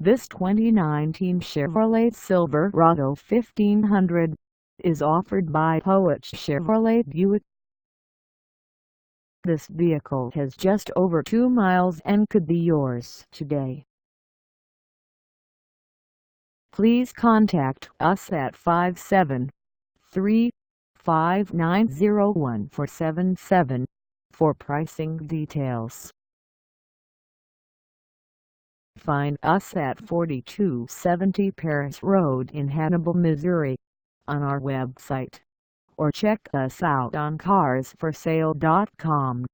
This 2019 Chevrolet Silverado 1500 is offered by POAGE Chevrolet Buick. This vehicle has just over 2 miles and could be yours today. Please contact us at 573-590-1477 for pricing details. Find us at 4270 Paris Road in Hannibal, Missouri, on our website, or check us out on carsforsale.com.